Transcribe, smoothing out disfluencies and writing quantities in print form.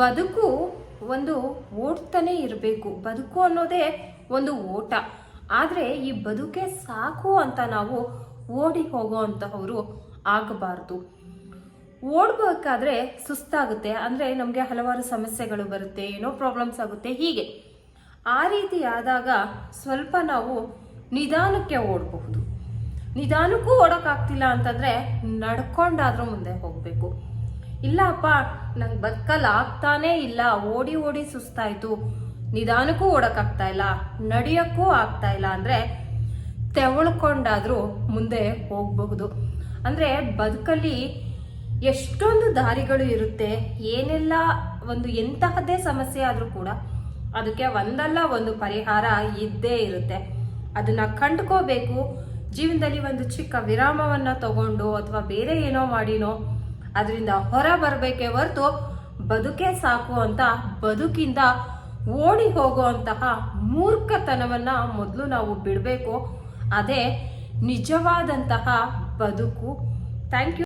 ಬದುಕು ಒಂದು ಓಡ್ತಾನೆ ಇರಬೇಕು. ಬದುಕು ಅನ್ನೋದೇ ಒಂದು ಓಟ. ಆದರೆ ಈ ಬದುಕೆ ಸಾಕು ಅಂತ ನಾವು ಓಡಿ ಹೋಗೋ ಅಂತಹವರು ಆಗಬಾರ್ದು. ಓಡಬೇಕಾದ್ರೆ ಸುಸ್ತಾಗುತ್ತೆ, ಅಂದರೆ ನಮಗೆ ಹಲವಾರು ಸಮಸ್ಯೆಗಳು ಬರುತ್ತೆ, ಏನೋ ಪ್ರಾಬ್ಲಮ್ಸ್ ಆಗುತ್ತೆ. ಹೀಗೆ ಆ ರೀತಿ ಆದಾಗ ಸ್ವಲ್ಪ ನಾವು ನಿಧಾನಕ್ಕೆ ಓಡಬಹುದು. ನಿಧಾನಕ್ಕೂ ಓಡೋಕ್ಕಾಗ್ತಿಲ್ಲ ಅಂತಂದರೆ ನಡ್ಕೊಂಡಾದ್ರೂ ಮುಂದೆ ಹೋಗಬೇಕು. ಇಲ್ಲಪ್ಪ ನಂಗೆ ಬದುಕಲ್ಲಿ ಆಗ್ತಾನೇ ಇಲ್ಲ, ಓಡಿ ಓಡಿ ಸುಸ್ತಾಯಿತು, ನಿಧಾನಕ್ಕೂ ಓಡೋಕ್ಕಾಗ್ತಾ ಇಲ್ಲ, ನಡೆಯೋಕ್ಕೂ ಆಗ್ತಾ ಇಲ್ಲ ಅಂದರೆ ತೆವಳ್ಕೊಂಡಾದರೂ ಮುಂದೆ ಹೋಗಬಹುದು. ಅಂದರೆ ಬದುಕಲ್ಲಿ ಎಷ್ಟೊಂದು ದಾರಿಗಳು ಇರುತ್ತೆ. ಏನೆಲ್ಲ ಒಂದು ಎಂತಹದ್ದೇ ಸಮಸ್ಯೆ ಆದರೂ ಕೂಡ ಅದಕ್ಕೆ ಒಂದಲ್ಲ ಒಂದು ಪರಿಹಾರ ಇದ್ದೇ ಇರುತ್ತೆ. ಅದನ್ನ ಕಂಡುಕೋಬೇಕು. ಜೀವನದಲ್ಲಿ ಒಂದು ಚಿಕ್ಕ ವಿರಾಮವನ್ನು ತಗೊಂಡು ಅಥವಾ ಬೇರೆ ಏನೋ ಮಾಡಿನೋ ಅದರಿಂದ ಹೊರ ಬರಬೇಕೇ ಹೊರತು ಬದುಕೇ ಸಾಕು ಅಂತ ಬದುಕಿಂದ ಓಡಿ ಹೋಗುವಂತಹ ಮೂರ್ಖತನವನ್ನ ಮೊದಲು ನಾವು ಬಿಡಬೇಕು. ಅದೇ ನಿಜವಾದಂತಹ ಬದುಕು. Thank you.